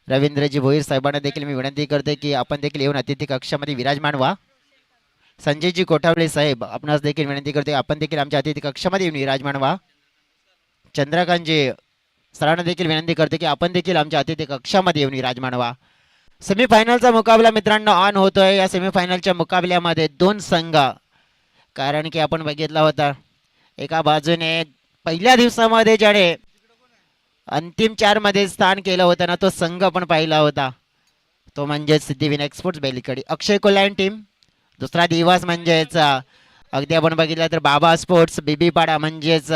रवींद्रजी भोईर साहेबांना देखील मी विनंती करते की आपण देखील येऊन अतिथी कक्षामध्ये विराजमान व्हा. संजयजी कोठावळे साहेब आपणास देखील विनंती करते आपण देखील आमच्या अतिथी कक्षामध्ये येऊन विराजमान व्हा. चंद्रकांतजी सरांना देखील विनंती करते की आपण देखील आमच्या अतिथी कक्षामध्ये येऊन विराजमान व्हा. सेमीफायनलचा मुकाबला मित्रांनो ऑन होतोय. या सेमीफायनलच्या मुकाबल्यामध्ये दोन संघ, कारण की आपण बघितला होता एका बाजूने पहिल्या दिवसामध्ये ज्याने अंतिम 4 मध्ये स्थान केलं होतं ना, तो संघ आपण पाहिला होता, तो म्हणजे सिद्धिविनायक स्पोर्ट्स बेलिकडी अक्षय कोल्हान टीम. दुसरा दिवस म्हणजेच अगदी आपण बघितलं तर बाबा स्पोर्ट्स बीबीपाडा म्हणजेच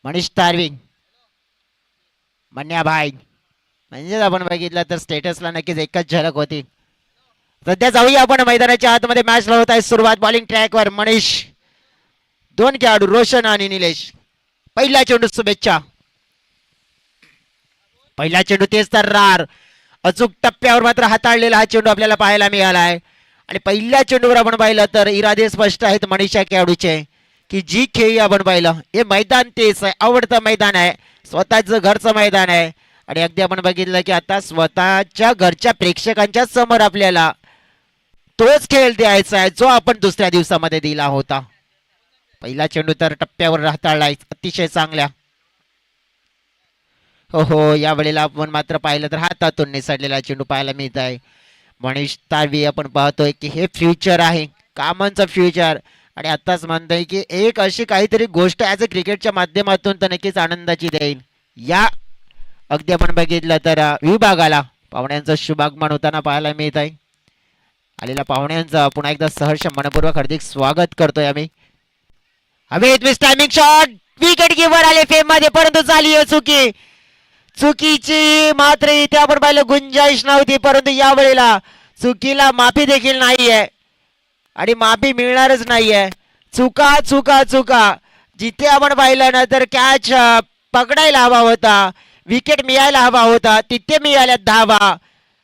मनीष तारवी मन्याभाई. म्हणजेच आपण बघितलं तर स्टेटसला नक्कीच एकच झलक होती. सध्या जाऊया आपण मैदानाच्या आतमध्ये. मॅच होत आहे सुरुवात. बॉलिंग ट्रॅकवर मनीष, 2 खेळाडू रोशन आणि निलेश. पहिला चेंडू शुभेच्छा. पहिला चेंडू तेच तर रार अचूक टप्प्यावर मात्र हाताळलेला हा चेंडू आपल्याला पाहायला मिळाला आहे. आणि पहिल्या चेंडूवर आपण पाहिलं तर इरादे स्पष्ट आहेत मनीषा खेळाडूचे की जी खेळी आपण पाहिलं हे मैदान तेच आहे, आवडतं मैदान आहे, स्वतःचं घरचं मैदान आहे. आणि अगदी आपण बघितलं की आता स्वतःच्या घरच्या प्रेक्षकांच्या समोर आपल्याला तोच खेळ द्यायचा आहे जो आपण दुसऱ्या दिवसामध्ये दिला होता. पहिला चेंडू तर टप्प्यावर हाताळलाय अतिशय चांगल्या. हो हो, या वेळेला आपण मात्र पाहिलं तर हातातून निसटलेला चेंडू पाहायला मिळत आहे. मनीष तारवी आपण पाहतोय की हे फ्युचर आहे, कामांचं फ्युचर. आणि आताच म्हणतोय की एक अशी काहीतरी गोष्ट ॲज अ क्रिकेटच्या माध्यमातून तर नक्कीच आनंदाची देईल. या अगदी आपण बघितलं तर विभागाला पाहुण्यांचं शुभागमन होताना पाहायला मिळत आहे. आलेल्या पाहुण्यांचं पुन्हा एकदा सहर्ष मनपूर्वक हार्दिक स्वागत करतोय आम्ही. हवेत टायमिंग शॉट, विकेट कीपर आले फेम मध्ये, परंतु झाली चुकी. चुकीची मात्र इथे आपण पाहिलं गुंजाईश नव्हती, परंतु या वेळेला चुकीला माफी देखील नाहीये आणि माफी मिळणारच नाहीये. चुका चुका चुका. जिथे आपण पाहिलं ना तर कॅच पकडायला हवा होता, विकेट मिळायला हवा होता, तिथे मिळाल्या धावा.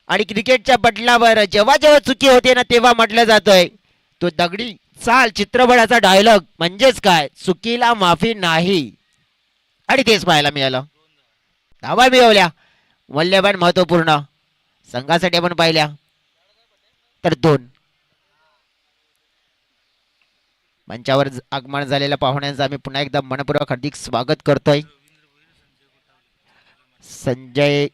आणि क्रिकेटच्या बदलावर जेव्हा जेव्हा चुकी होते ना तेव्हा म्हटलं जातोय तो दगडी चाल चित्रपटाचा डायलॉग म्हणजेच काय, चुकीला माफी नाही. आणि तेच पाहायला मिळालं. धावा मिळवल्या, मौल्यवान महत्वपूर्ण संघासाठी आपण पाहिल्या तर 2. मंचावर आगमन झालेल्या पाहुण्यांचं आम्ही पुन्हा एकदा मनपूर्वक हार्दिक स्वागत करतोय. संजय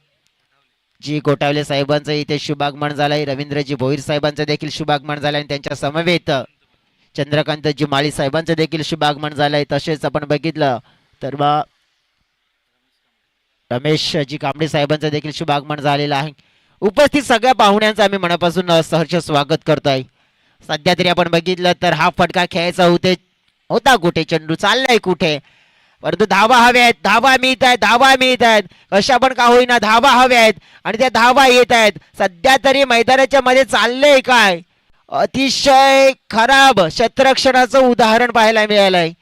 जी कोटावले साहेबांचं इथे शुभागमन झालंय. रवींद्रजी भोईर साहेबांचं देखील शुभागमन झालंय आणि त्यांच्या समवेत चंद्रकांतजी माळी साहेबांचं देखील शुभागमन झालंय. तसेच आपण बघितलं तर रमेशजी कांबळे साहेबांचं देखील शुभागमन झालेलं आहे. उपस्थित सगळ्या पाहुण्यांचं आम्ही मनापासून सहर्ष स्वागत करतोय. सध्या तरी आपण बघितलं तर हा फटका खेळायचा होता कुठे, चेंडू चाललाय कुठे, परंतु धावा हव्या आहेत, धावा मिळत आहेत, धावा मिळत आहेत, कशा पण का होईना धावा हव्या आहेत आणि त्या धावा येत आहेत. सध्या तरी मैदानाच्या मध्ये चाललंय काय, अतिशय खराब क्षेत्ररक्षणाचं उदाहरण पाहायला मिळालंय.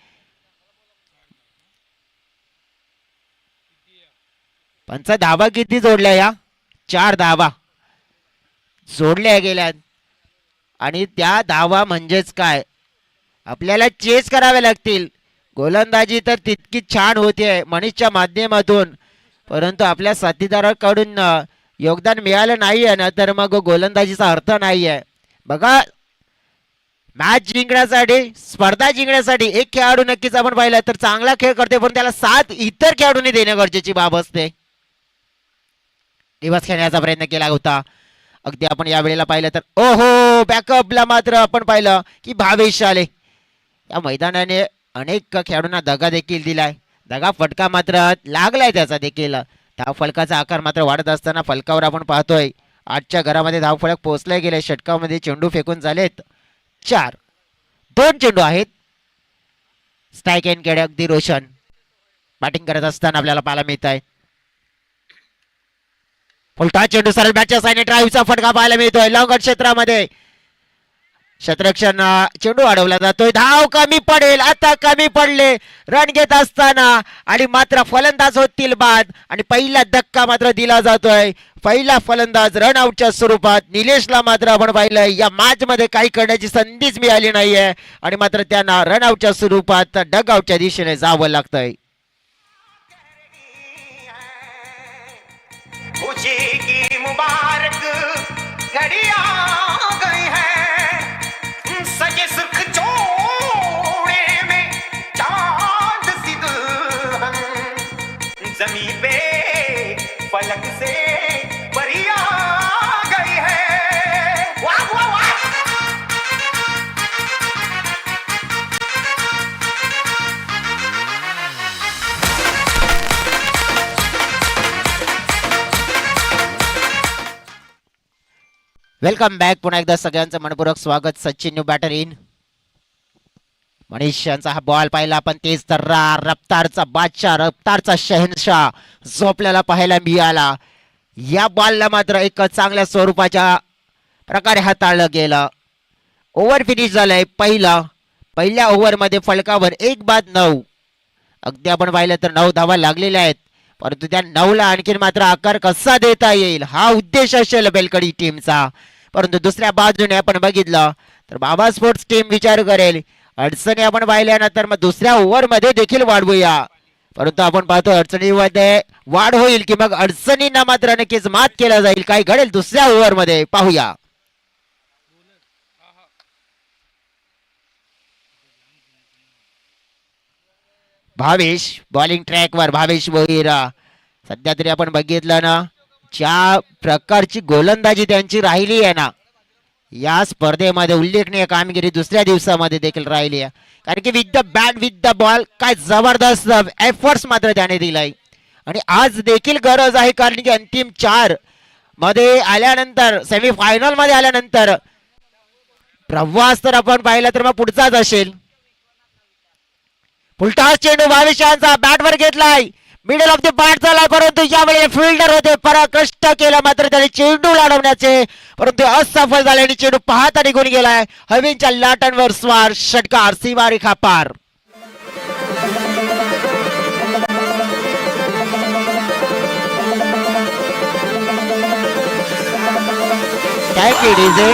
पंच धावा किती जोडल्या, या 4 धावा जोडल्या गेल्यात. आणि त्या धावा म्हणजेच काय, आपल्याला चेस कराव्या लागतील. गोलंदाजी तर तितकी छान होते मनीषच्या माध्यमातून, परंतु आपल्या साथीदाराकडून योगदान मिळालं नाहीये ना तर मग गोलंदाजीचा अर्थ नाहीये. बघा, मॅच जिंकण्यासाठी, स्पर्धा जिंकण्यासाठी एक खेळाडू नक्कीच आपण पाहिलं तर चांगला खेळ करते, पण त्याला 7 इतर खेळाडूंनी देणं गरजेची बाब असते. दिवस खेळण्याचा प्रयत्न केला होता. अगदी आपण या वेळेला पाहिलं तर ओहो, बॅकअपला मात्र आपण पाहिलं की भावेश आले. या मैदानाने अनेक खेळाडूंना दगा देखील दिलाय. दगा फटका मात्र लागलाय त्याचा देखील. धाव फलकाचा आकार मात्र वाढत असताना फलकावर आपण पाहतोय 8च्या घरामध्ये धाव फलक पोहोचले गेले. षटकामध्ये चेंडू फेकून झालेत 4. 2 चेंडू आहेत. स्ट्राईक एंडकडे अगदी रोशन बॅटिंग करत असताना आपल्याला पाहायला मिळत आहे. उलटा चेंडू सरळ बॅटच्या साईडने ड्राईव्हचा फटका पाहायला मिळतोय. लॉंग क्षेत्रामध्ये क्षेत्ररक्षण चेंडू अडवला जातोय. धाव कमी पडेल, आता कमी पडले रन घेत असताना आणि मात्र फलंदाज होतील बाद आणि पहिला धक्का मात्र दिला जातोय. पहिला फलंदाज रनआउटच्या स्वरूपात निलेशला मात्र आपण पाहिलं या मॅच मध्ये काही करण्याची संधीच मिळाली नाहीये आणि मात्र त्यांना रनआउटच्या स्वरूपात डगआउटच्या दिशेने जावं लागतंय. मुबारक घड़ी आ गई है सजे सुर्ख जोड़े में चांद सी दुल्हन जमी पे फलक से परी आ गई है. वाह वाह वाह. Welcome back. पुन्हा एकदा सगळ्यांचं मनपूर्वक स्वागत. Sachin new batter in. Manish यांचा हा बॉल पाहिला आपण. तेज तर्रार, रफ्तारचा बादशाह, रफ्तारचा शहनशाह जो आपल्याला पाहायला मिळाला. या बॉलला मात्र एक चांगल्या स्वरूपाच्या प्रकारे हाताळलं गेलं. ओव्हर फिनिश झालंय पहिल्या ओव्हरमध्ये फलकावर 1-9. अगदी आपण पाहिलं तर 9 धावा लागलेल्या आहेत, परंतु त्या 9ला आणखीन मात्र आकार कसा देता येईल हा उद्देश असेल बेलकडी टीमचा. परंतु दुसऱ्या बाजूने आपण बघितलं तर बाबा स्पोर्ट्स टीम विचार करेल अडचणी आपण पाहिल्यानंतर मग दुसऱ्या ओव्हरमध्ये देखील वाढवूया. परंतु आपण पाहतो अडचणीमध्ये वाढ होईल की मग अडचणींना मात्र नक्कीच मात केला जाईल. काय घडेल दुसऱ्या ओव्हरमध्ये पाहूया. भावेश बॉलिंग ट्रॅकवर. भावेश भोईरा सध्या तरी आपण बघितलं ना ज्या प्रकारची गोलंदाजी त्यांची राहिली आहे ना या स्पर्धेमध्ये उल्लेखनीय कामगिरी दुसऱ्या दिवसामध्ये देखील राहिली आहे. कारण की with the bat with the ball काय जबरदस्त एफर्ट्स मात्र त्याने दिलाय आणि आज देखील गरज आहे. कारण की अंतिम 4 मध्ये आल्यानंतर सेमीफायनल मध्ये आल्यानंतर प्रवास तर आपण पाहिला तर मग पुढचाच असेल. फुलटॉस चेंडू भावेशांचा बॅटवर घेतलाय. मिडल ऑफ द बॅट झालाय, परंतु यावेळी फिल्डर होते कष्ट केला मात्र त्याने चेंडू लाडवण्याचे, परंतु असफल झाले आणि चेंडू पाहता निघून गेलाय. हवेच्या लाटांवर स्वार षटकार सीमारेखा पार. Thank you DJ.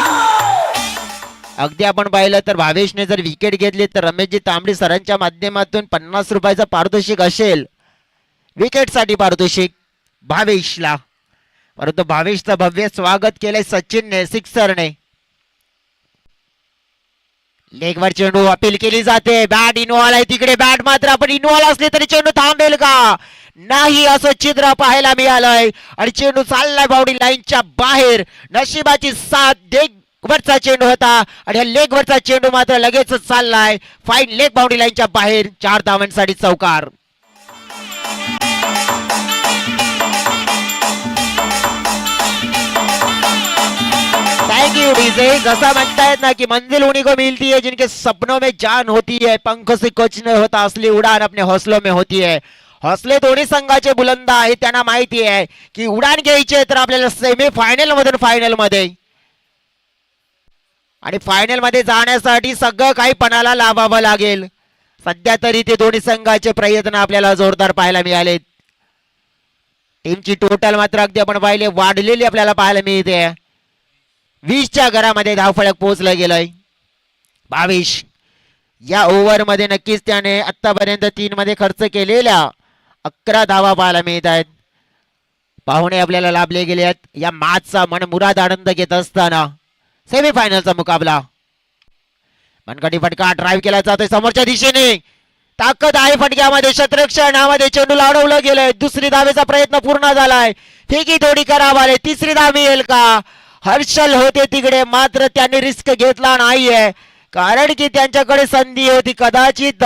अगदी आपण पाहिलं तर भावेशने जर विकेट घेतली तर रमेशजी तांबडी सरांच्या माध्यमातून 50 रुपयाचं पारितोषिक असेल. विकेटसाठी पारितोषिक भावेशला. परंतु भावेशचं भव्य स्वागत केलंय सचिनने सिक्सरने. लेगवर चेंडू अपील केली जाते. बॅट इनवॉल आहे तिकडे. बॅट मात्र आपण इनवॉल असले तरी चेंडू थांबेल का नाही असं चित्र पाहायला मिळालंय आणि चेंडू चाललाय बाउंड्री लाईनच्या बाहेर. नशिबाची साथ वरचा चेंडू होता आणि या लेग वरचा चेंडू मात्र लगेच चाललाय फाईन लेग बाउंड्री लाईनच्या बाहेर. 4 धावांसाठी चौकार. Thank you DJ. जसा म्हणतायत ना की मंजिल उन्हीं को मिलती है जिनके सपनों में जान होती है, पंखों से कुछ नहीं होता, असली उड़ान अपने हौसलों में होती है. हौसले दोन्ही संघाचे बुलंद आहे. त्यांना माहिती आहे की उडान घ्यायची तर आपल्याला सेमीफायनल मधून फायनल मध्ये आणि फायनल मध्ये जाण्यासाठी सगळं काही पणाला लावावं लागेल. सध्या तरी ते दोन्ही संघाचे प्रयत्न आपल्याला जोरदार पाहायला मिळाले. टीमची टोटल मात्र अगदी आपण पाहिले वाढलेली आपल्याला पाहायला मिळते. 20च्या घरामध्ये धावफलक पोहोचलं गेलंय. 22 या ओव्हर मध्ये नक्कीच त्याने आतापर्यंत 3 मध्ये खर्च केलेल्या 11 धावा पाहायला मिळत आहेत. पाहुणे आपल्याला लाभले गेले आहेत. या मॅचचा मनमुराद आनंद घेत असताना सेमीफायनलचा मुकाबला. मनगटी फटका ड्राईव्ह केला जातोय समोरच्या दिशेने. ताकद आहे फटक्यामध्ये. शतरक्षणामध्ये चेंडू लाडवलं गेलंय. दुसरी धावेचा प्रयत्न पूर्ण झालाय. फेकी थोडी खराब आले. तिसरी धाव मिळेल का. हर्षल होते तिकडे मात्र त्यांनी रिस्क घेतला नाहीये कारण की त्यांच्याकडे संधी होती. कदाचित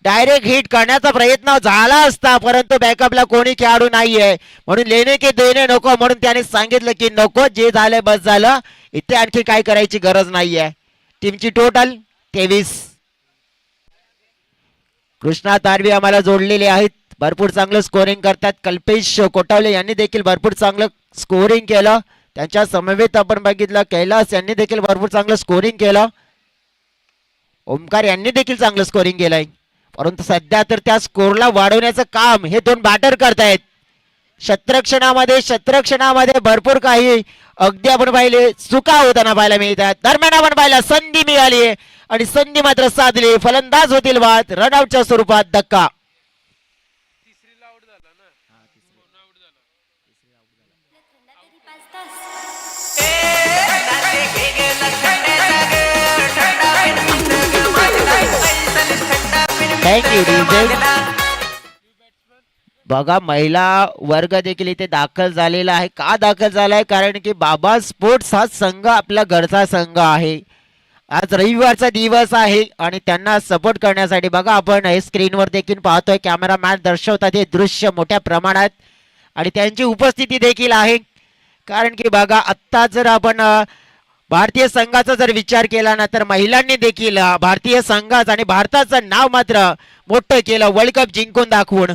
डायरेक्ट हिट करण्याचा प्रयत्न झाला असता परंतु बॅकअपला कोणी खेळाडू नाहीये म्हणून लेणे के देणे नको म्हणून त्याने सांगितलं की नको जे झालंय बस झालं. इथे आणखी काय करायची गरज नाहीये. टीमची टोटल 23. कृष्णा तारवी आम्हाला जोडलेले आहेत. भरपूर चांगलं स्कोरिंग करतात. कल्पेश कोटावले यांनी देखील भरपूर चांगलं स्कोरिंग केलं. त्यांच्या समवेत आपण बघितलं कैलास यांनी देखील भरपूर चांगलं स्कोरिंग केलं. ओमकार यांनी देखील चांगलं स्कोरिंग केलंय. परंतु सध्या तर त्या स्कोरला वाढवण्याचं काम हे दोन बॅटर करतायत. शतरक्षणामध्ये भरपूर काही अगदी आपण पाहिले चुका होताना पाहायला मिळतात. दरम्यान आपण पाहिला संधी मिळाली आणि संधी मात्र साधली. फलंदाज होतील बाद. रनआउटच्या स्वरूपात धक्का. Thank you DJ. बघा महिला वर्ग देखील इथे दाखल झालेला आहे. का दाखल झालाय? कारण की बाबा स्पोर्ट्स हा संघ आपला घरचा संघ आहे. आज रविवारचा दिवस आहे आणि त्यांना सपोर्ट करण्यासाठी बघा आपण हे स्क्रीनवर देखील पाहतोय. कॅमेरामॅन दर्शवतात हे दृश्य मोठ्या प्रमाणात आणि त्यांची उपस्थिती देखील आहे. कारण की बघा आत्ता जर आपण भारतीय संघाचा जर विचार केला ना तर महिलांनी देखील भारतीय संघाचं आणि भारताचं नाव मात्र मोठं केलं वर्ल्ड कप जिंकून दाखवून.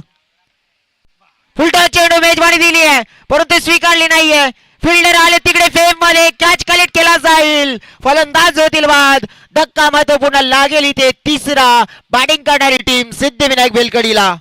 फुलटॉस चेंडू मेजबानी दिली आहे परंतु स्वीकारली नाहीये. फिल्डर आले तिकडे फेम मध्ये. कॅच कलेक्ट केला जाईल. फलंदाज होतील बाद. धक्का महत्वपूर्ण लागेल इथे तिसरा. बॅटिंग करणारी टीम सिद्धिविनायक बेलकडीला.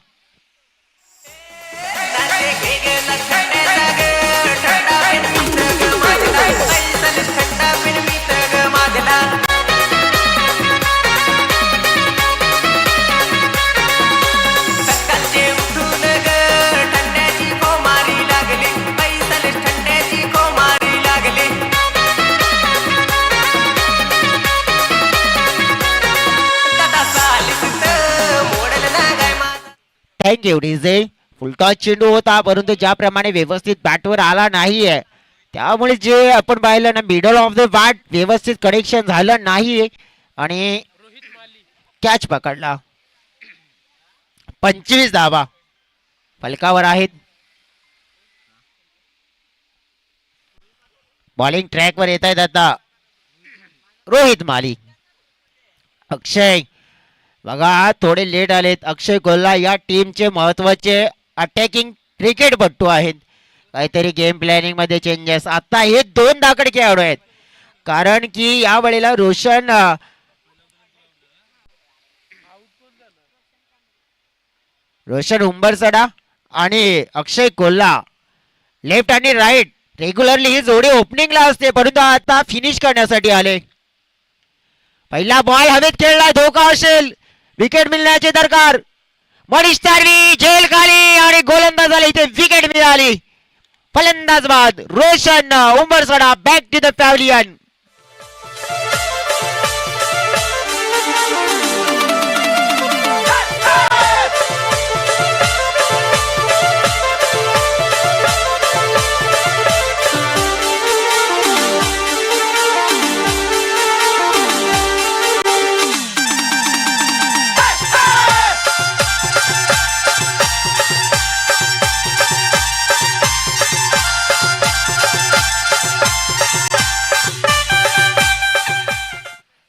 Thank you DJ. फुलटॉस चेंडू होता परंतु ज्याप्रमाणे व्यवस्थित बॅटवर आला नाहीये त्यामुळे जे आपण पाहिलं ना मिडल ऑफ द बॅट व्यवस्थित कनेक्शन झालं नाही आणि कॅच पकडला. 25 धावा फलकावर आहेत. बॉलिंग ट्रॅकवर येत आहेत आता रोहित माली. अक्षय बघा थोडे लेट आलेत. अक्षय कोल्हा या टीमचे महत्वाचे अटॅकिंग क्रिकेटपटू आहेत. काहीतरी गेम प्लॅनिंग मध्ये चेंजेस. आता हे 2 दाखड खेळाडू आहेत कारण की या वेळेला रोशन उंबरसडा आणि अक्षय कोल्हा लेफ्ट आणि राईट रेग्युलरली ही जोडी ओपनिंगला असते परंतु आता फिनिश करण्यासाठी आले. पहिला बॉल हवेत खेळला. धोका असेल. विकेट मिळण्याचे दरकार. मनीष तारवी झेल खाली आणि गोलंदाजाला इथे विकेट मिळाली. फलंदाज बाद. Roshan Umbarsada back to the pavilion.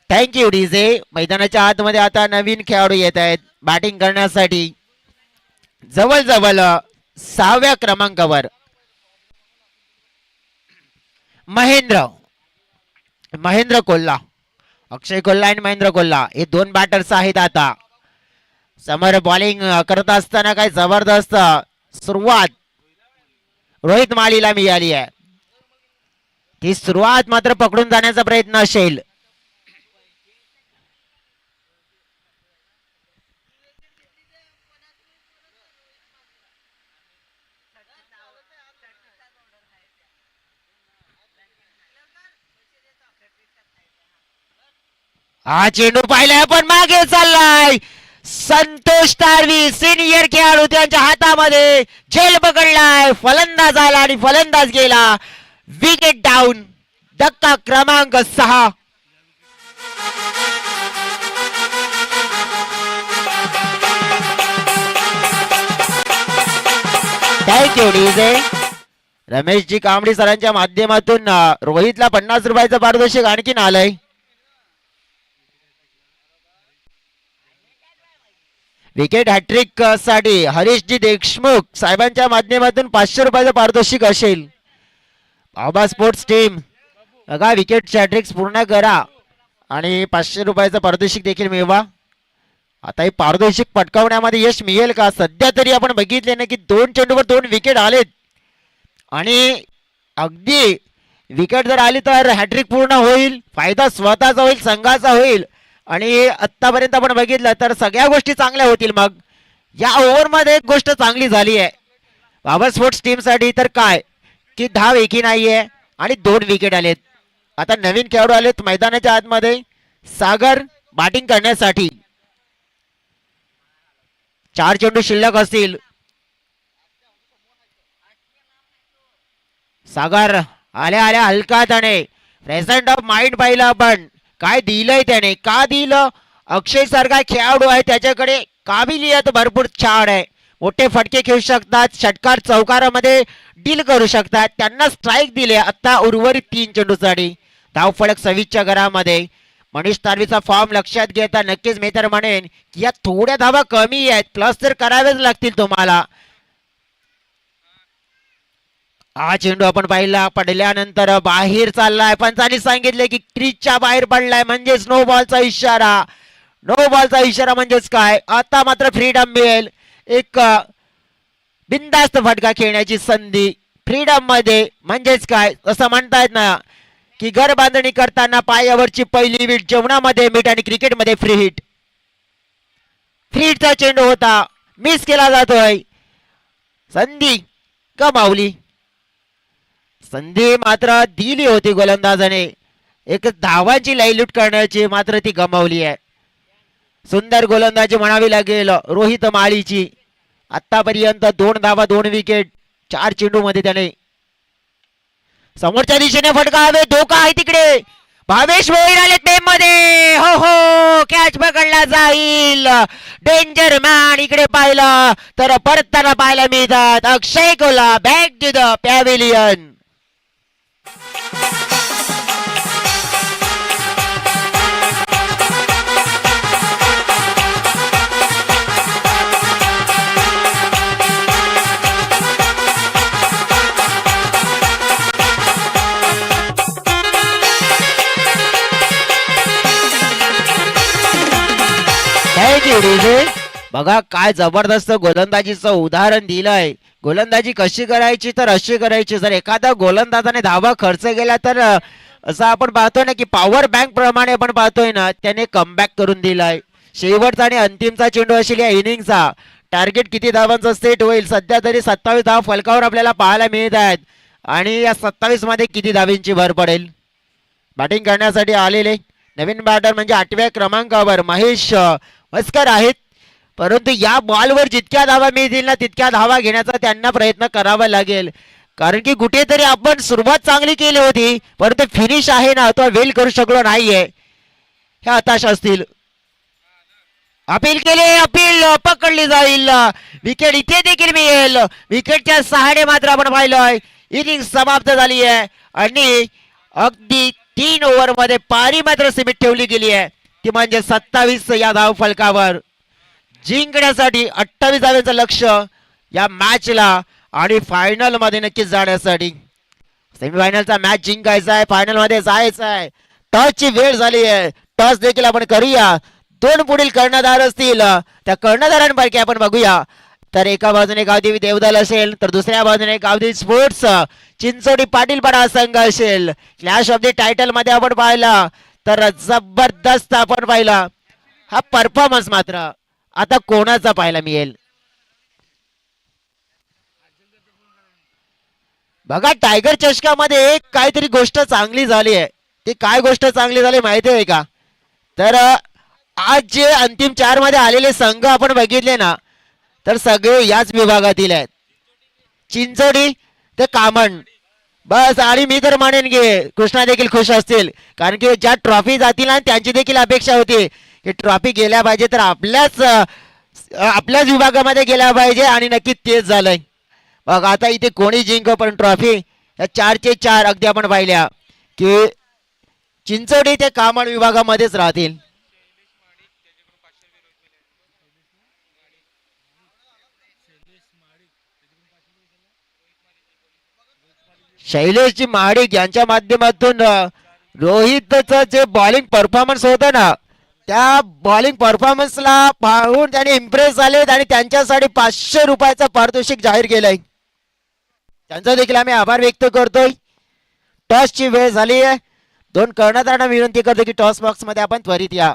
Thank you DJ. मैदानाच्या आतमध्ये आता नवीन खेळाडू येत आहेत बॅटिंग करण्यासाठी. जवळजवळ 6व्या क्रमांकावर महेंद्र कोल्हा. अक्षय कोल्हा आणि महेंद्र कोल्हा हे 2 बॅटर्स आहेत. आता समोर बॉलिंग करत असताना काय जबरदस्त सुरुवात रोहित मालीला मिळाली आहे. ती सुरुवात मात्र पकडून जाण्याचा प्रयत्न असेल. हा चेंडू पाहिलाय पण मागे चाललाय. संतोष तारवी सिनियर खेळाडू त्यांच्या हातामध्ये झेल पकडलाय. फलंदाज आला आणि फलंदाज गेला. Wicket down. धक्का क्रमांक 6. Thank you DJ. रमेशजी कांबडी सरांच्या माध्यमातून रोहितला 50 रुपयाचं पारितोषिक आणखीन आलंय. विकेट हॅट्रिक साठी हरीशजी देशमुख साहेबांच्या माध्यमातून 500 रुपयाचं पारितोषिक असेल. बाबा स्पोर्ट्स टीम बघा विकेट हॅट्रिक्स पूर्ण करा आणि 500 रुपयाचं पारितोषिक देखील मिळवा. आता हे पारितोषिक पटकावण्यामध्ये यश मिळेल का? सध्या तरी आपण बघितले ना की 2 चेंडूवर 2 विकेट आलेत. आणि अगदी विकेट जर आली तर हॅट्रिक पूर्ण होईल, फायदा स्वतःचा होईल, संघाचा होईल. आणि आतापर्यंत आपण बघितलं तर सगळ्या गोष्टी चांगल्या होतील. मग या ओव्हरमध्ये एक गोष्ट चांगली झाली आहे पॉवर स्पोर्ट्स टीमसाठी, तर काय की धाव एकही नाहीये आणि 2 विकेट आलेत. आता नवीन खेळाडू आलेत मैदानाच्या आतमध्ये, सागर बॅटिंग करण्यासाठी. 4 चेंडू शिल्लक असतील. सागर आल्या आल्या हलका त्याने प्रेझेंट ऑफ माइंड पाहिलं आपण, काय दिलंय त्याने, का दिलं. अक्षय सारखा खेळाडू आहे, त्याच्याकडे काबिलियत भरपूर छान आहे. मोठे फटके खेळू शकतात, षटकार चौकारामध्ये डील करू शकतात. त्यांना स्ट्राईक दिले आता उर्वरित 3 चेंडूसाठी. धाव फलक 26च्या घरामध्ये. मनीष तारवीचा फॉर्म लक्षात घेता नक्कीच मी तर म्हणेन की या थोड्या धावा कमी आहेत, प्लस तर करावेच लागतील तुम्हाला. हा चेंडू आपण पाहिला, पडल्यानंतर बाहेर चाललाय, पंचांनी सांगितले की क्रीजच्या बाहेर पडलाय, म्हणजेच नो बॉलचा इशारा. नो बॉलचा इशारा म्हणजेच काय, आता मात्र फ्रीडम मिळेल, एक बिनधास्त फटका खेळण्याची संधी फ्रीडम मध्ये. म्हणजेच काय, असं म्हणतायत ना की घर बांधणी करताना पायावरची पहिली वीट, जेवणामध्ये मीठ आणि क्रिकेटमध्ये फ्री हिट. फ्री हिटचा चेंडू होता, मिस केला जातोय, संधी गमावली. संधी मात्र दिली होती गोलंदाजाने, एक धावांची लयलूट करण्याची, मात्र ती गमावली आहे. सुंदर गोलंदाजी म्हणावी लागेल रोहित माळीची. आतापर्यंत 2 धावा 2 विकेट 4 चेंडू मध्ये त्याने. समोरच्या दिशेने फटका हवे, धोका आहे तिकडे. भावेश मोहिर आले टेम मध्ये, हो हो कॅच पकडला जाईल. डेंजर मॅन इकडे पाहिलं तर परतताना पाहायला मिळतात Akshay Kola back to the pavilion. बघा काय जबरदस्त गोलंदाजीचं उदाहरण दिलंय. गोलंदाजी कशी करायची तर अशी करायची. जर एखादा गोलंदाजाने धावा खर्च केला तर असं आपण पाहतोय ना की पॉवर बँक प्रमाणे आपण पाहतोय ना, त्याने कमबॅक करून दिलाय. शेवटचा आणि अंतिमचा चेंडू असेल या इनिंगचा. टार्गेट किती धावांचा सेट होईल, सध्या तरी 27 धावा फलकावर आपल्याला पाहायला मिळत आहेत. आणि या 27 मध्ये किती धावींची भर पडेल. बॅटिंग करण्यासाठी आलेले नवीन बॅटर म्हणजे 8व्या क्रमांकावर महेश मस्कर आहेत. परंतु या बॉलवर जितक्या धावा मिळतील ना तितक्या धावा घेण्याचा त्यांना प्रयत्न करावा लागेल. कारण की कुठेतरी आपण सुरुवात चांगली केली होती, परंतु फिनिश आहे ना तो वेल करू शकलो नाहीये. हे हताश असतील. अपील केले, अपील पकडली जाईल, विकेट इथे देखील मिळेल. विकेटच्या सहाय्याने मात्र आपण पाहिलंय इनिंग समाप्त झाली आहे आणि अगदी 3 ओव्हर मध्ये पारी मात्र सीमित ठेवली गेली आहे, ती म्हणजे 27 या धाव फलकावर. जिंकण्यासाठी 28 धावांचं लक्ष या मॅचला आणि फायनल मध्ये नक्कीच जाण्यासाठी. सेमीफायनलचा मॅच जिंकायचा आहे, फायनल मध्ये जायचं आहे. टॉसची वेळ झाली आहे, टॉस देखील आपण करूया. 2 पुढील कर्णधार असतील, त्या कर्णधारांपैकी आपण बघूया. तर एका बाजूने गावदेवी देवदल असेल तर दुसऱ्या बाजूने गावदेवी स्पोर्ट्स चिंचोडी पाटीलपाडा संघ असेल. क्लॅश ऑफ द टायटल मध्ये आपण पाहिला तर जबरदस्त आपण पाहिला हा परफॉर्मन्स. मात्र आता कोणाचा पाहायला मिळेल बघा. टायगर चषकामध्ये एक काहीतरी गोष्ट चांगली झाली आहे. ती काय गोष्ट चांगली झाली माहिती आहे का? तर आज जे अंतिम 4 मध्ये आलेले संघ आपण बघितले ना, तर सगळे याच विभागातील आहेत. चिंचोडी ते कामण बस. आणि मी तर म्हणेन की कृष्णा देखील खुश असतील, कारण की ज्या ट्रॉफी जातील आणि त्यांची देखील अपेक्षा होती की ट्रॉफी गेल्या पाहिजे तर आपल्याच विभागामध्ये गेल्या पाहिजे आणि नक्कीच तेच झालंय. बघ आता इथे कोणी जिंको पण ट्रॉफी या 4चे 4 अगदी आपण पाहिल्या की चिंचोडी ते कामण विभागामध्येच राहतील. शैलेशजी महाडिक यांच्या माध्यमातून रोहितचं जे बॉलिंग परफॉर्मन्स होतं ना, त्या बॉलिंग परफॉर्मन्सला पाहून त्याने इम्प्रेस झालेत आणि त्यांच्यासाठी 500 रुपयाचं पारितोषिक जाहीर केलंय. त्यांचा देखील आम्ही आभार व्यक्त करतोय. टॉसची वेळ झाली आहे. दोन कर्णधारांना विनंती करतो की टॉस बॉक्स मध्ये आपण त्वरित या.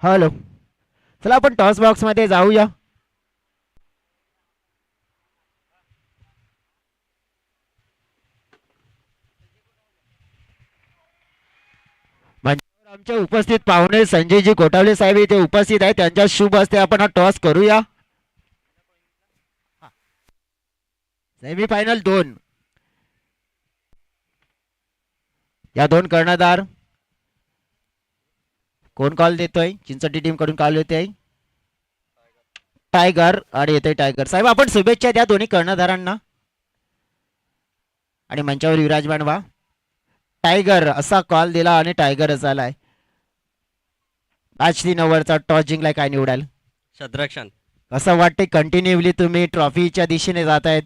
हॅलो, चला आपण टॉस बॉक्स मध्ये जाऊया. मंचावर आमच्या उपस्थित पाहुणे संजयजी कोटावले साहेब इथे उपस्थित आहेत. त्यांच्या शुभ हस्ते आपण हा टॉस करूया. सेमीफायनल 2 या दोन कर्णधार कोण कॉल देतोय? चिंचोटी टीम कडून कॉल येते टायगर आणि येतोय टायगर. साहेब आपण शुभेच्छा द्या दोन्ही कर्णधारांना आणि मंचावर विराजमान व्हा. टायगर असा कॉल दिला आणि टायगरच आलाय. आज 3 ओव्हरचा टॉस जिंकलाय. काय निवडाल? शतरक्षण. असं वाटते कंटिन्युअली तुम्ही ट्रॉफीच्या दिशेने जात आहेत.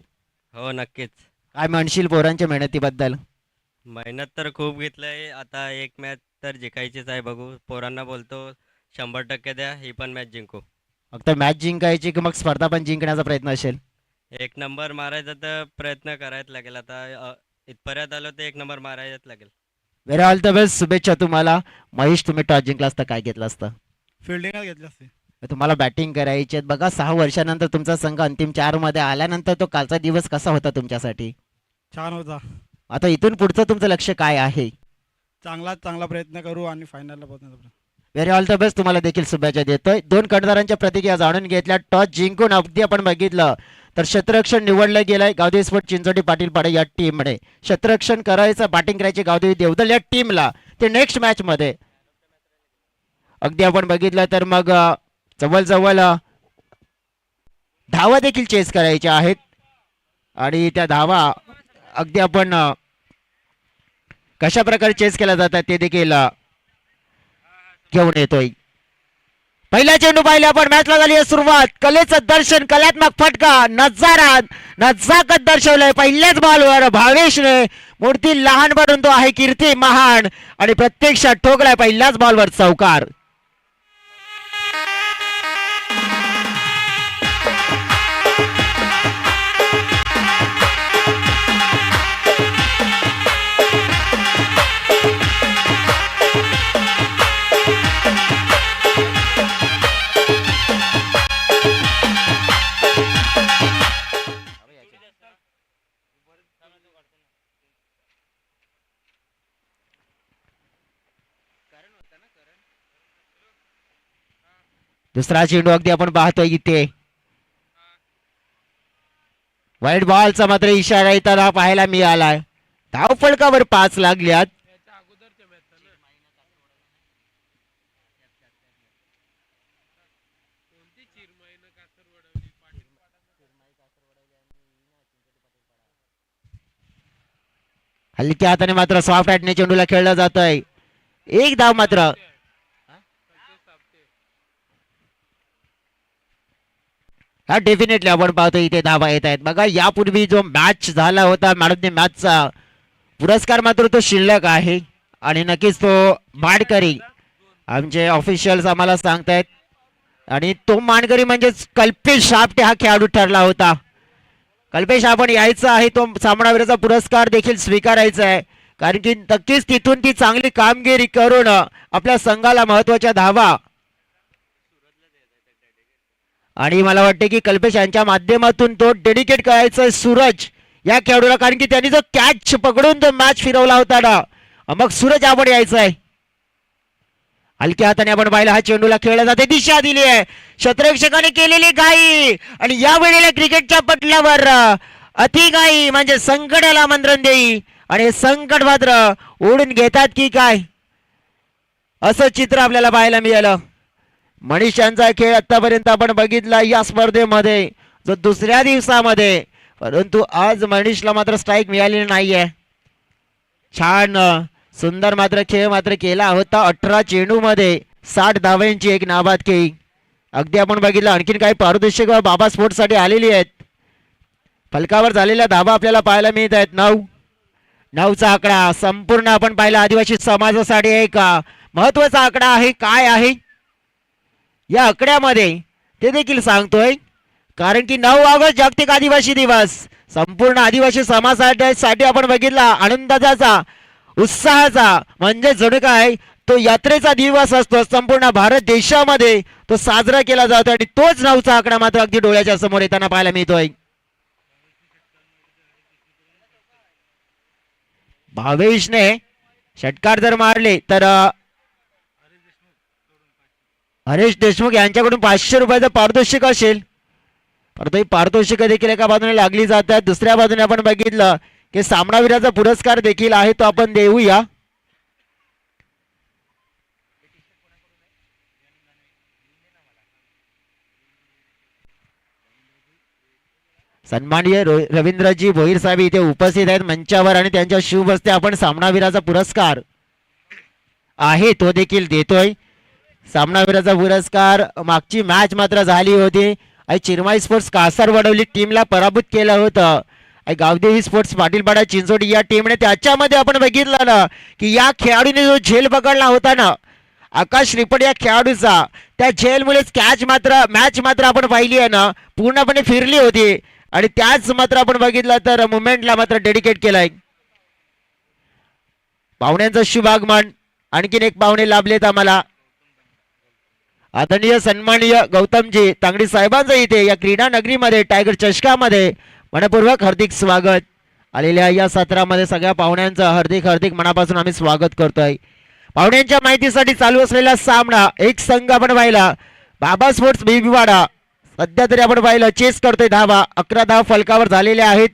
हो नक्कीच. काय म्हणशील पोरांच्या मेहनतीबद्दल? मेहनत तर खूप घेतलंय. आता एक मॅच तर जिंकायचीच आहे. बघू, पोरांना बोलतो 100% द्या, ही पण मॅच जिंकू. फक्त मॅच जिंकायची की मग स्पर्धा पण जिंकण्याचा प्रयत्न असेल? एक नंबर मारायचा तर प्रयत्न करायच लागेल. आता इथपर्यंत आलो तर एक नंबर मारायच लागेल. Very all the best. शुभेच्छा तुम्हाला. महेश, तुम्ही टॉस जिंकला असता काय घेतलं असतं? फिल्डिंगच घेतली असते. तुम्हाला बॅटिंग करायची आहे. बघा 6 वर्षानंतर तुमचा संघ अंतिम 4 मध्ये आल्यानंतर तो कालचा दिवस कसा होता तुमच्यासाठी? छान होता. आता इथून पुढचं तुमचं लक्ष काय आहे? चांगला प्रयत्न करू आणि फायनलला पोहोचण्याचा प्रयत्न. Very all the best. तुम्हाला देखील शुभेच्छा देतोय. दोन कर्णधारांच्या प्रतिक्रिया जाणून घेतल्या. टॉस जिंकून अगदी आपण बघितलं तर क्षेत्ररक्षण निवडलं गेलंय गावदेवी स्पोर्ट चिंचोटी पाटील पाडे या टीमने. क्षेत्ररक्षण करायचं, बॅटिंग करायची गावदेवी देवदल या टीमला. ते नेक्स्ट मॅच मध्ये अगदी आपण बघितलं तर मग जवळ धावा देखील चेस करायच्या आहेत आणि त्या धावा अगदी आपण कशा प्रकारे चेस केल्या जातात ते देखील घेऊन येतोय. पहिला चेंडू पाहिला आपण. मॅचला झाली आहे सुरुवात. कलेचं दर्शन, कलात्मक फटका, नजाकत दर्शवलंय पहिल्याच बॉलवर भावेशने. मूर्ती लहान बनून तो आहे कीर्ती महान आणि प्रत्यक्षात ठोकलाय पहिल्याच बॉलवर चौकार. दुसरा चेंडू अगदी आपण पाहतोय इथे. वाईट बॉलचा मात्र इशारा येताना पाहायला मिळालाय. धावफलकावर 5 लागल्यात. हलक्या हाताने मात्र सॉफ्ट हॅटने चेंडूला खेळलं जात आहे. एक धाव मात्र. हा डेफिनेटली आपण पाहतो इथे धावा येत आहेत. बघा यापूर्वी जो मॅच झाला होता मॅडमने मॅचचा पुरस्कार मात्र तो शिल्लक आहे आणि नक्कीच तो मानकरी आमचे ऑफिशियल्स आम्हाला सांगतायत आणि तो मानकरी म्हणजे कल्पेश शापटे हा खेळाडू ठरला होता. कल्पेश आपण यायचं आहे, तो सामनावीराचा पुरस्कार देखील स्वीकारायचा आहे कारण की नक्कीच तिथून ती चांगली कामगिरी करून आपल्या संघाला महत्वाच्या धावा आणि मला वाटते की कल्पेश यांच्या माध्यमातून तो डेडिकेट करायचा सूरज या खेळाडूला कारण की त्यांनी जो कॅच पकडून तो मॅच फिरवला होता ना. मग सूरज आपण यायचं आहे. हलक्या हाताने आपण पाहिलं हा चेंडूला खेळला जाते. दिशा दिली आहे. क्षेत्ररक्षकाने केलेली घाई आणि या वेळेला क्रिकेटच्या पटलावर अति घाई म्हणजे संकटाला आमंत्रण देई आणि हे संकट मात्र ओढून घेतात की काय असं चित्र आपल्याला पाहायला मिळालं. मनीष यांचा खेळ आतापर्यंत आपण बघितला या स्पर्धेमध्ये जो दुसऱ्या दिवसामध्ये, परंतु आज मनीषला मात्र स्ट्राईक मिळालेली नाहीये. छान सुंदर मात्र खेळ मात्र केला होता. 18 चेंडू मध्ये 60 धावांची एक नाबाद खेळी. अगदी आपण बघितलं आणखीन काही पारदर्शक बाबा स्पोर्ट्स साठी आलेली आहेत. फलकावर झालेल्या धावा आपल्याला पाहायला मिळत आहेत. 9 चा आकडा संपूर्ण आपण पाहिला आदिवासी समाजासाठी आहे का महत्वाचा आकडा आहे. काय आहे या आकड्यामध्ये ते देखील सांगतोय. कारण की 9 ऑगस्ट जागतिक आदिवासी दिवस संपूर्ण आदिवासी समाजासाठी आपण बघितला आनंदाचा उत्साहाचा म्हणजे जणू काय तो यात्रेचा दिवस असतो. संपूर्ण भारत देशामध्ये तो साजरा केला जातो आणि तोच 9चा आकडा मात्र अगदी डोळ्याच्या समोर येताना पाहायला मिळतोय. भावेशने षटकार जर मारले तर हरीश देशमुख यांच्याकडून 500 रुपयाचं पारितोषिक असेल. परंतु ही पारितोषिक देखील एका बाजूने लागली जातात. दुसऱ्या बाजूने आपण बघितलं की सामनावीराचा पुरस्कार देखील आहे तो आपण देऊया. सन्माननीय रवींद्रजी भोईर साहेब इथे उपस्थित आहेत मंचावर आणि त्यांच्या शुभ हस्ते आपण सामनावीराचा पुरस्कार आहे तो देखील देतोय. सामनावीराचा पुरस्कार मागची मॅच मात्र झाली होती आणि चिरमाई स्पोर्ट्स कासारवडवली टीमला पराभूत केलं होतं. गावदेवी स्पोर्ट्स पाटीलपाडा चिंचोडी या टीमने त्याच्यामध्ये आपण बघितलं ना की या खेळाडूने जो झेल पकडला होता ना आकाश रिपड या खेळाडूचा त्या झेलमुळेच मॅच मात्र आपण पाहिली आहे ना पूर्णपणे फिरली होती आणि त्याच मात्र आपण बघितलं तर मुवमेंटला मात्र डेडिकेट केलाय. पाहुण्यांचं शुभ आगमन आणखीन एक पाहुणे लाभलेत आम्हाला. आदरणीय सन्माननीय गौतमजी तांगडी साहेबांचं इथे या क्रीडा नगरीमध्ये टायगर चषकामध्ये मनपूर्वक हार्दिक स्वागत. आलेल्या या सत्रामध्ये सगळ्या पाहुण्यांचं हार्दिक मनापासून आम्ही स्वागत करतोय. पाहुण्यांच्या माहितीसाठी चालू असलेला सामना एक संघ आपण पाहिला बाबा स्पोर्ट्स बेबीवाडा सध्या तरी आपण पाहिलं चेस करतोय धावा 11 धावा फलकावर झालेल्या आहेत.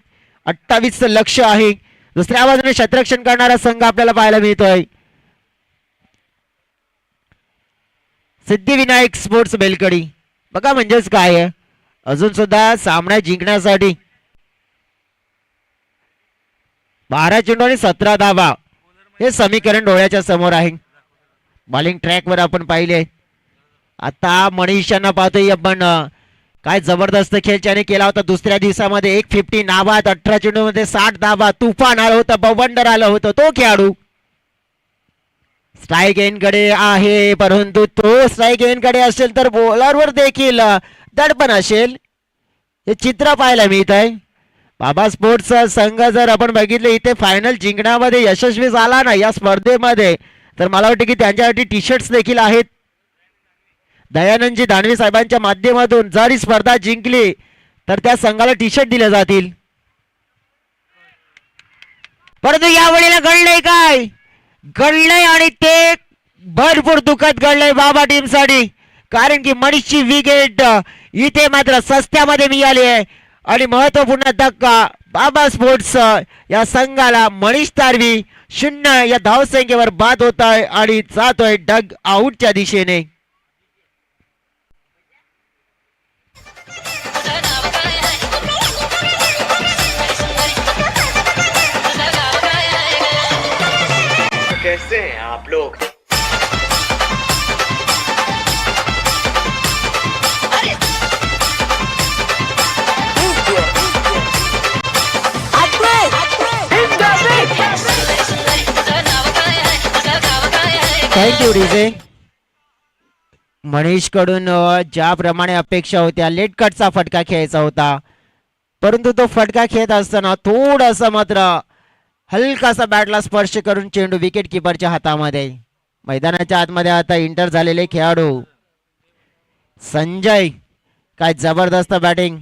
28 लक्ष आहे. दुसऱ्या बाजूने क्षेत्ररक्षण करणारा संघ आपल्याला पाहायला मिळतोय सिद्धिविनायक स्पोर्ट्स बेलकडी. बघा म्हणजेच काय आहे अजून सुद्धा सामना जिंकण्यासाठी 12 चेंडू आणि 17 धावा हे समीकरण डोळ्याच्या समोर आहे. बॉलिंग ट्रॅकवर आपण पाहिले आता मनीषांना पाहतोय आपण काय जबरदस्त खेळ त्याने केला होता. दुसऱ्या दिवसामध्ये 150 नाबाद 18 चेंडू मध्ये 60 धावा तुफान आलं होतं बवंडर आलं होतं तो खेळाडू. स्ट्राईक एन कडे आहे परंतु तो स्ट्राईक एन कडे असेल तर बॉलरवर देखील दडपण असेल हे चित्र पाहायला मिळत आहे. बाबा स्पोर्ट्स संघ जर आपण बघितले इथे फायनल जिंकण्यामध्ये यशस्वी झाला ना या स्पर्धेमध्ये तर मला वाटतं की त्यांच्यासाठी टी शर्ट्स देखील आहेत. दयानंदजी दानवे साहेबांच्या माध्यमातून जर ही स्पर्धा जिंकली तर त्या संघाला टी शर्ट दिले जातील. परंतु यावेळेला घडलंय काय घडलंय आणि ते भरपूर दुःखद घडलंय बाबा टीम साठी. कारण की मनीषची विकेट इथे मात्र सस्त्यामध्ये मिळाली आहे आणि महत्वपूर्ण धक्का बाबा स्पोर्ट्स या संघाला मनीष तारवी 0 या धावसंख्येवर बाद होत आहे आणि जातोय डग आउटच्या दिशेने. कैसे हैं आप लोग? Thank you DJ. मनीष कडून ज्याप्रमाणे अपेक्षा होत्या लेट कटचा फटका खेळायचा होता परंतु तो फटका खेळत असताना थोडासा मात्र हलकासा बॅटला स्पर्श करून चेंडू विकेट किपरच्या हातामध्ये. मैदानाच्या आतमध्ये आता इंटर झालेले खेळाडू संजय काय जबरदस्त बॅटिंग.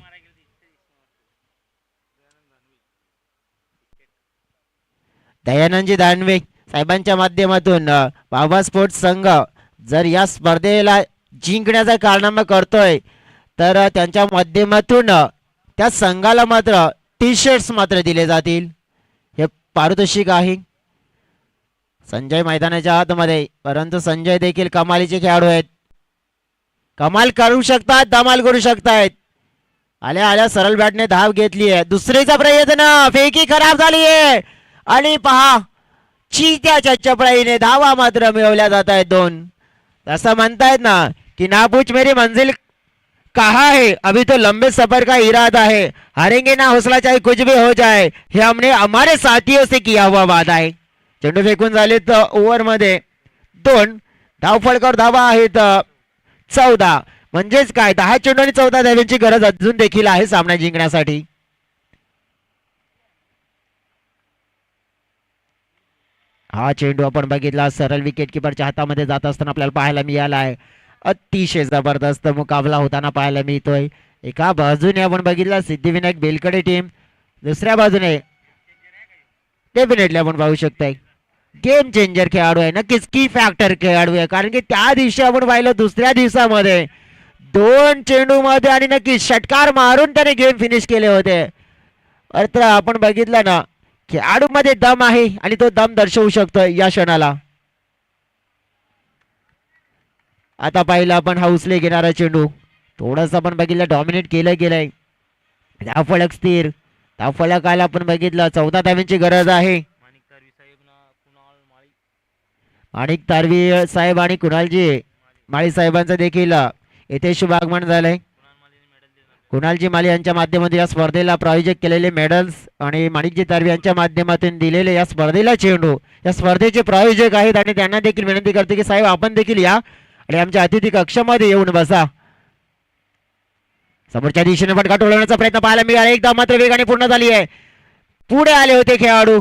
दयानंदजी दानवे साहेबांच्या माध्यमातून बाबा स्पोर्ट्स संघ जर या स्पर्धेला जिंकण्याचा कारनामा करतोय तर त्यांच्या माध्यमातून त्या संघाला मात्र टी शर्ट्स मात्र दिले जातील हे पारितोषिक आहे. संजय मैदानाच्या आतमध्ये परंतु संजय देखील कमालीचे खेळाडू आहेत. कमाल करू शकतात धमाल करू शकतात. आल्या आल्या सरळ बॅटने धाव घेतली आहे. दुसरीचा प्रयत्न फेकी खराब झाली आहे आणि पहा चित्याच्या चपळाईने धावा मात्र मिळवल्या जात आहेत 2. असं म्हणतायत ना की ना पूछ मेरी मंजिल कहा है अभी तो लंबे सफर का इरादा है हारेंगे ना हौसला चाहे कुछ भी हो जाए हे हमने हमारे साथियों से किया हुआ वादा है. चेंडू फेकून झाले तर ओव्हर मध्ये 2 धावफलकावर धावा आहेत 14. म्हणजेच काय 10 चेंडू आणि 14 धाव्यांची गरज अजून देखील आहे सामना जिंकण्यासाठी. हा चेंडू आपण बघितला सरळ विकेट किपरच्या हातामध्ये जात असताना आपल्याला पाहायला मिळाला आहे. अतिशय जबरदस्त मुकाबला होताना पाहायला मिळतोय. एका बाजूने आपण बघितला सिद्धिविनायक बेलकडे टीम, दुसऱ्या बाजूने डेफिनेटली आपण पाहू शकतोय गेम चेंजर खेळाडू आहे, नक्कीच की फॅक्टर खेळाडू आहे. कारण की त्या दिवशी आपण पाहिलं दुसऱ्या दिवसामध्ये 2 चेंडू मध्ये आणि नक्कीच षटकार मारून त्याने गेम फिनिश केले होते. तर आपण बघितलं ना खेळाडू मध्ये दम आहे आणि तो दम दर्शवू शकतो या क्षणाला. आता पाहिलं आपण हाऊसले घेणारा चेंडू थोडस आपण बघितलं डॉमिनेट केलं गेलंय. धावफलक स्थिर, धावफलकाला आपण बघितलं 14 धाव्यांची गरज आहे. माणिक तारवी साहेब आणि कुणालजी माळी साहेबांचं देखील येथे शुभ आगमन झालंय. कुणालजी माळी यांच्या माध्यमातून या स्पर्धेला प्रायोजक केलेले मेडल्स आणि माणिकजी तारवी यांच्या माध्यमातून दिलेले या स्पर्धेला चेंडू या स्पर्धेचे प्रायोजक आहेत आणि त्यांना देखील विनंती करते की साहेब आपण देखील या आणि आमच्या अतिथी कक्षामध्ये येऊन बसा. समोरच्या दिशेने फटका टोलवण्याचा प्रयत्न पाहायला मिळाला, एकदा मात्र वेगाने पूर्ण झाली आहे. पुढे आले होते खेळाडू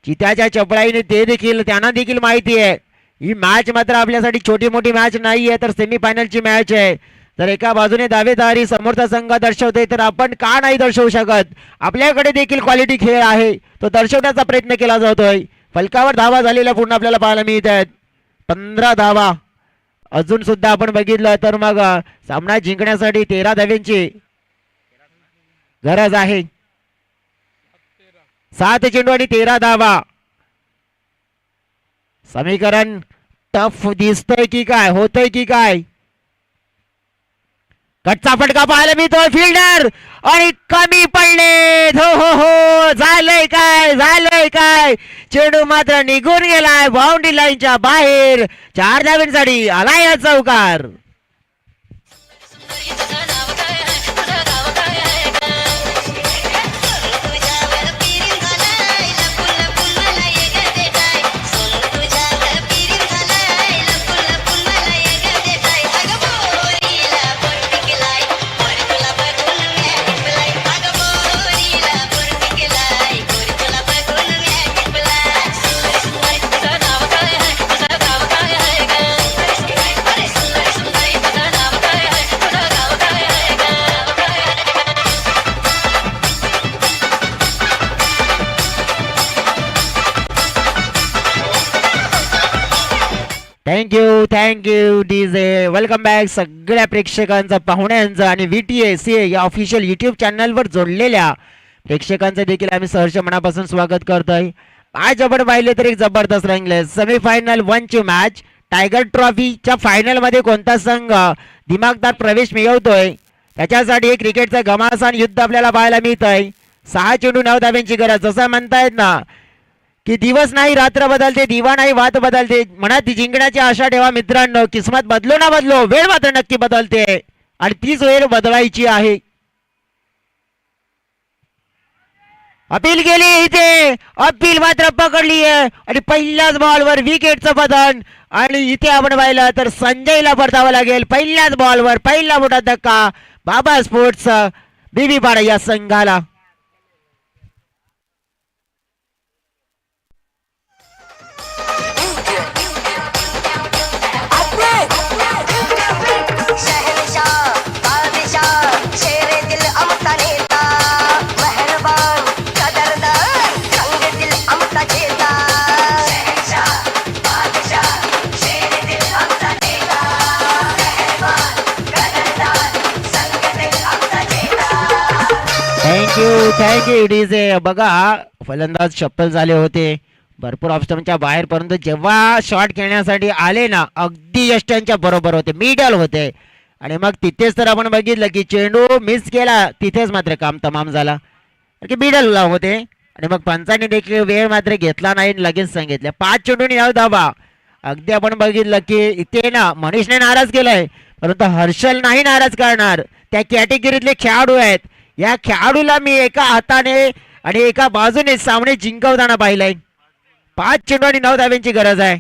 चित्याच्या चपळाईने, ते देखील त्यांना देखील माहिती आहे ही मॅच मात्र आपल्यासाठी छोटी मोठी मॅच नाही आहे तर सेमीफायनलची मॅच आहे. जर एका बाजूने दावेदारी समोरचा संघ दर्शवते तर आपण का नाही दर्शवू शकत. आपल्याकडे देखील क्वालिटी खेळ आहे तो दर्शवण्याचा प्रयत्न केला जातोय. फलकावर धावा झालेल्या पूर्ण आपल्याला पाहायला मिळत आहेत 15 धावा. अजून सुद्धा आपण बघितलं तर मग सामना जिंकण्यासाठी 13 धाव्यांची गरज आहे. 7 चेंडू आणि 13 धावा. समीकरण टफ दिसतंय की काय, होतंय की काय. कटचा फटका पाहायला मिळतोय, फिल्डर आणि कमी पडले. हो हो हो, झालंय काय, झालंय काय. चेंडू मात्र निघून गेलाय बाउंड्री लाईनच्या बाहेर. 4 धाव्यांसाठी आलाय या चौकार. Thank you DJ. वेलकम बॅक सगळ्या प्रेक्षकांचं, पाहुण्यांचं आणि VTACA या ऑफिशियल युट्यूब चॅनलवर जोडलेल्या प्रेक्षकांचं देखील आम्ही सहर्ष मनापासून स्वागत करतोय. आज आपण पाहिले तर एक जबरदस्त रंगले सेमीफायनल 1 ची मॅच. टायगर ट्रॉफीच्या फायनल मध्ये कोणता संघ दिमागदार प्रवेश मिळवतोय त्याच्यासाठी एक क्रिकेटचं घमासान युद्ध आपल्याला पाहायला मिळतंय. 6 चेंडू 9 धाव्यांची गरज. जसं म्हणतायत ना की दिवस नाही रात्र बदलते, दिवा नाही वात बदलते. मनात जिंकण्याची आशा ठेवा मित्रांनो. किस्मत बदलो ना बदलो, वेळ मात्र नक्की बदलते आणि तीच वेळ बदलायची आहे. अपील केली इथे, अपील मात्र पकडली आहे आणि पहिल्याच बॉलवर विकेटचं पतन. आणि इथे आपण पाहिलं तर संजयला परतावं लागेल. पहिल्याच बॉलवर पहिला मोठा धक्का बाबा स्पोर्ट्स बीबीपाडा या संघाला. Thank you DJ. बघा फलंदाज शप्पल झाले होते भरपूर ऑप्शनच्या बाहेर, परंतु जेव्हा शॉट खेळण्यासाठी आले ना अगदी यष्ट्यांच्या बरोबर होते, मिडल होते. आणि मग तिथेच तर आपण बघितलं की चेंडू मिस केला, तिथेच मात्र काम तमाम झाला की मिडल होते. आणि मग पंचांनी देखील वेळ मात्र घेतला नाही, लगेच सांगितलं 5 चेंडूंनी 9 धावा. अगदी आपण बघितलं की इथे ना मनीषने नाराज केलाय, परंतु हर्षल नाही नाराज करणार. त्या कॅटेगरीतले खेळाडू आहेत. या खेळाडूला मी एका हाताने आणि एका बाजूने सामने जिंकवताना पाहिलंय. 5 चेंडू आणि 9 धाव्यांची गरज आहे.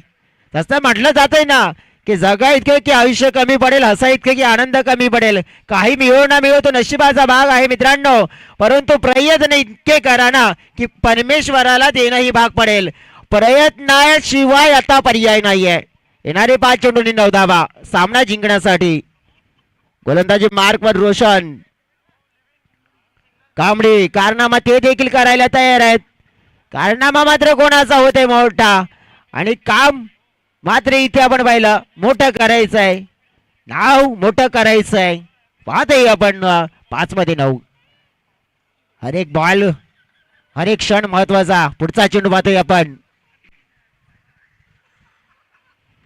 तसं म्हटलं जातंय ना की जगा इतकं की आयुष्य कमी पडेल, हसा इतकं की आनंद कमी पडेल. काही मिळो ना मिळो तो नशिबाचा भाग आहे मित्रांनो, परंतु प्रयत्न इतके करा ना की परमेश्वराला देणंही भाग पडेल. प्रयत्नाशिवाय आता पर्याय नाहीये. येणारे 5 चेंडूंनी 9 धावा सामना जिंकण्यासाठी. गोलंदाजी मार्कवर रोशन कांबळे, कारनामा ते देखील करायला तयार आहेत. कारनामा मात्र कोणाचा होते मोठा, आणि काम मात्र इथे आपण पाहिलं मोठं करायचं आहे, नाव मोठं करायचं आहे. पाहतोय आपण 5 मध्ये 9. हर एक बॉल हर एक क्षण महत्वाचा. पुढचा चेंडू पाहतोय आपण,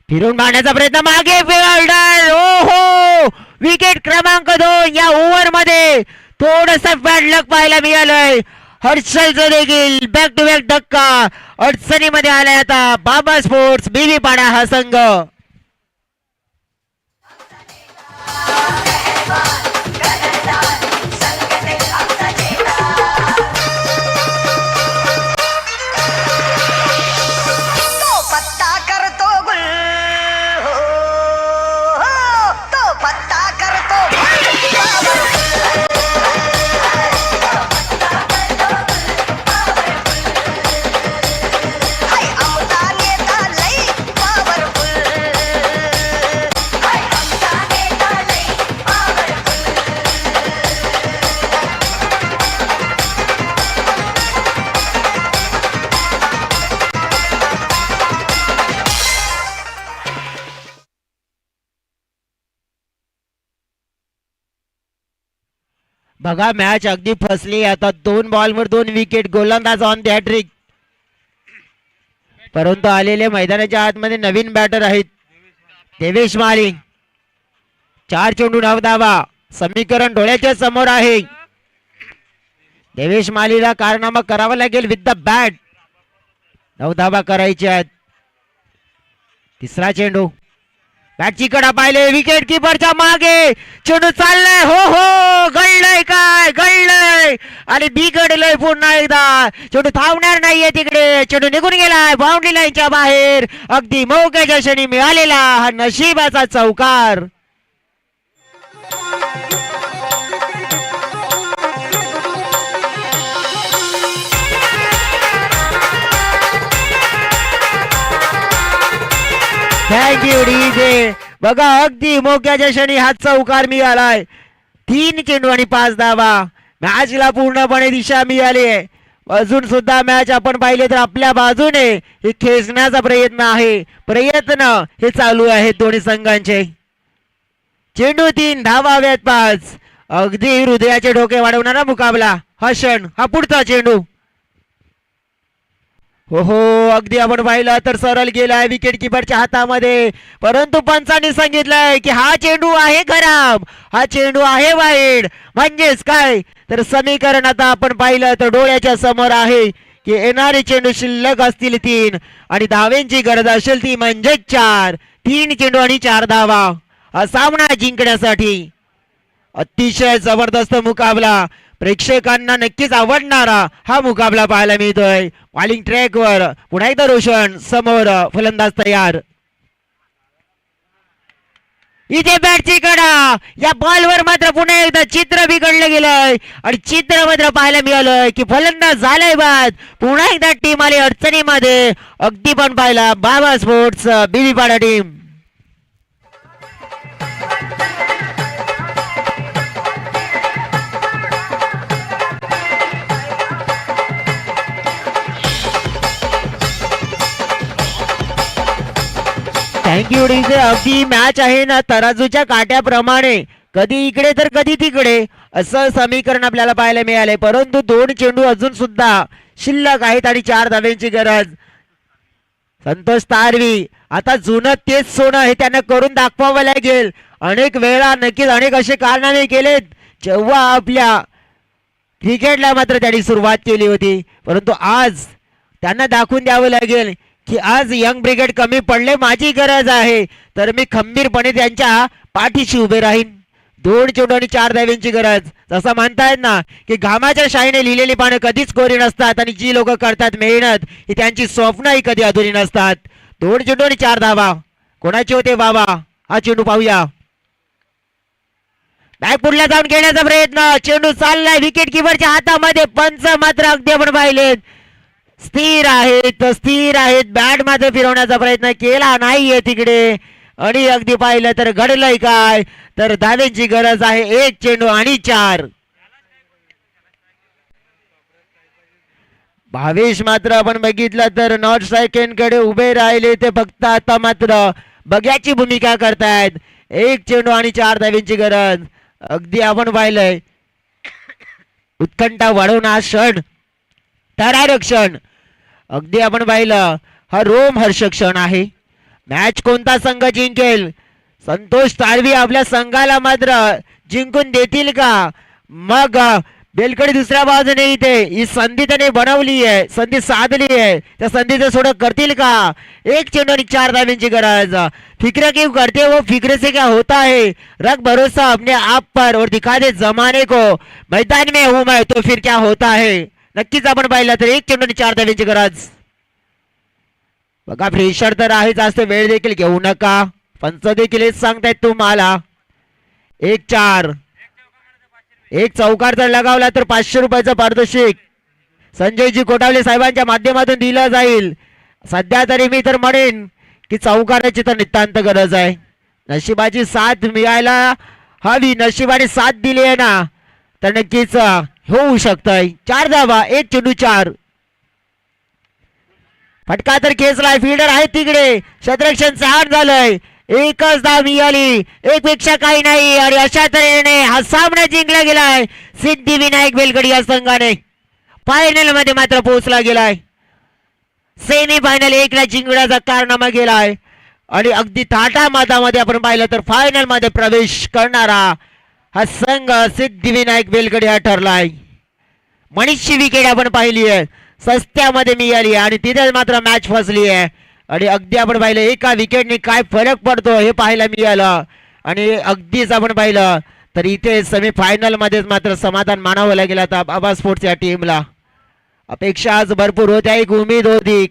फिरून मारण्याचा प्रयत्न, मागे फिल्डर, ओहो विकेट क्रमांक 2. या ओव्हर मध्ये थोडस बॅड लक पाहायला मिळालंय. हर्षलचं देखील बॅक टू बॅक धक्का अडचणीमध्ये आलाय आता बाबा स्पोर्ट्स बीबी पाडा हा संघ. बघा मॅच अगदी फसली आता. 2 बॉलवर 2 विकेट. गोलंदाज ऑन द हॅट्रिक, परंतु आलेले मैदानाच्या आतमध्ये नवीन बॅटर आहेत देवेश माली. 4 चेंडू 9 धावा. समीकरण डोळ्याच्या समोर आहे. देवेश मालीला कारनामा करावा लागेल विथ द बॅट. 9 धावा करायच्या आहेत. तिसरा चेंडू, बॅटची कडा पाहिले, विकेट किपरच्या मागे चेंडू चाललाय. हो हो गळलंय, काय गळलंय आणि बिघडलंय पुन्हा एकदा. चेंडू थांबणार नाहीये तिकडे. चेंडू निघून गेलाय बाउंड्री लाईनच्या बाहेर. अगदी मोक्याच्या क्षणी मिळालेला हा नशिबाचा चौकार. Thank you DJ. बघा अगदी मोक्याच्या क्षणी हा चौकार मिळालाय. 3 चेंडू आणि 5 धावा. मॅचला पूर्णपणे दिशा मिळाली आहे. अजून सुद्धा मॅच आपण पाहिले तर आपल्या बाजूने हे खेचण्याचा प्रयत्न आहे. प्रयत्न हे चालू आहेत दोन्ही संघांचे. चेंडू 3, धावा हव्यात 5. अगदी हृदयाचे डोके वाढवणारा मुकाबला. हा क्षण, हा पुढचा चेंडू. हो हो अगदी आपण पाहिलं तर सरळ गेलाय विकेट किपरच्या हातामध्ये, परंतु पंचांनी सांगितलंय की हा चेंडू आहे खराब, हा चेंडू आहे वाईड. म्हणजेच काय तर समीकरण आता आपण पाहिलं तर डोळ्याच्या समोर आहे की येणारे चेंडू शिल्लक असतील 3 आणि धावेंची गरज असेल ती म्हणजे 4. 3 चेंडू आणि 4 धावा हा सामना जिंकण्यासाठी. अतिशय जबरदस्त मुकाबला. प्रेक्षकांना नक्कीच आवडणारा हा मुकाबला पाहायला मिळतोय. बॉलिंग ट्रॅकवर पुन्हा एकदा रोशन समोर, फलंदाज तयार. इथे बॅटची कडा, या बॉलवर मात्र पुन्हा एकदा चित्र बिघडलं गेलंय आणि चित्र मात्र पाहायला मिळालंय की फलंदाज झालाय बाद. पुन्हा एकदा टीम आली अडचणीमध्ये. अगदी पण पाहिला बाबा स्पोर्ट्स बीबी पाडा टीम. Thank you DJ. अगदी मॅच आहे ना तराजूच्या काट्याप्रमाणे, कधी इकडे तर कधी तिकडे असं समीकरण आपल्याला पाहायला मिळाले. परंतु 2 चेंडू अजून सुद्धा शिल्लक आहेत आणि 4 धाव्यांची गरज. संतोष तारवी आता जुनं तेच सोनं हे त्यांना करून दाखवावं लागेल. अनेक वेळा नक्कीच अनेक असे कारनामे केलेत जेव्हा आपल्या क्रिकेटला मात्र त्यांनी सुरुवात केली होती, परंतु आज त्यांना दाखवून द्यावं लागेल की आज यंग ब्रिगेड कमी पडले, माझी गरज आहे तर मी खंबीरपणे त्यांच्या पाठीशी उभे राहीन. 2 चेंडू आणि 4 धाव्यांची गरज. जसं म्हणतायत ना की घामाच्या शाईने लिहिलेली पानं कधीच कोरी नसतात आणि जी लोक करतात मेहनत ही त्यांची स्वप्नही कधी अधुरी नसतात. 2 चेंडू आणि 4 धावा. कोणाचे होते बाबा? हा चेंडू पाहूया. बॅकफुटला जाऊन घेण्याचा प्रयत्न, चेंडू चाललाय विकेट किपरच्या हातामध्ये. पंच मात्र अगदी आपण पाहिलेत स्थिर आहेत. बॅट मात्र फिरवण्याचा प्रयत्न केला नाहीये तिकडे. आणि अगदी पाहिलं तर घडलंय काय, तर धावेची गरज आहे. 1 चेंडू आणि 4. भावेश मात्र आपण बघितलं तर नॉट सेकंड कडे उभे राहिले. ते फक्त आता मात्र बघ्याची भूमिका करतायत. 1 चेंडू आणि 4 धावेची गरज. अगदी आपण पाहिलंय उत्कंठा वाढवून हा क्षण, थरारक क्षण. अगदी आपण पाहिलं हा रोमहर्ष क्षण आहे. मॅच कोणता संघ जिंकेल? संतोष तारवी आपल्या संघाला मात्र जिंकून देतील का? मग बेलकडे दुसऱ्या बाजूने इथे ही संधी त्याने बनवली आहे, संधी साधली आहे, त्या संधीचं सोडं करतील का? 1 चेंडू आणि 4 धाब्यांची गरज. फिक्र क्यों करते वो, फिक्र से क्या होता है, रख भरोसा अपने आप पर और दिखा दे जमाने को, मैदान में हूं मैं तो फिर क्या होता है. नक्कीच आपण पाहिलं तर 1 चेंडू आणि 4 धाब्यांची गरज. बघा प्रेशर तर आहेच, जास्त वेळ देखील घेऊ नका. पंच देखील हेच सांगतायत तुम्हाला. 1-4. 1 चौकार जर लगावला तर 500 रुपयाचं पारितोषिक संजयजी कोटावले साहेबांच्या माध्यमातून दिलं जाईल. सध्या तरी मी तर म्हणेन की चौकाराची तर नितांत गरज आहे. नशिबाची साथ मिळायला हवी. नशिबाने साथ दिली आहे ना तर नक्कीच होऊ शकतंय. 4 धावा, 1 चेंडू 4. फटका तर खेचलाय, फिल्डर आहे तिकडे, क्षेत्ररक्षण 6 झालंय. 1च धाव मिळाली, 1 पेक्षा काही नाही. आणि अशा तऱ्हेने हा सामना जिंकला गेलाय सिद्धिविनायक बेलगडी या संघाने. फायनल मध्ये मात्र पोहोचला गेलाय. सेमी फायनल 1ला जिंकण्याचा कारनामा गेलाय. आणि अगदी थाटामाटामध्ये आपण पाहिलं तर फायनल मध्ये प्रवेश करणारा हा संघ सिद्धिविनायक बेलगडी हा ठरलाय. मनीषची विकेट आपण पाहिली आहे, सस्त्यामध्ये मिळाली आणि तिथे मात्र मॅच फसली आहे. आणि अगदी आपण पाहिलं एका विकेटने काय फरक पडतो हे पाहायला मिळालं. आणि अगदीच आपण पाहिलं तर इथे सेमी फायनल मध्येच मात्र समाधान मानावं लागेल आता बाबा स्पोर्ट्स या टीमला. अपेक्षा आज भरपूर होत्या, एक उमेद होती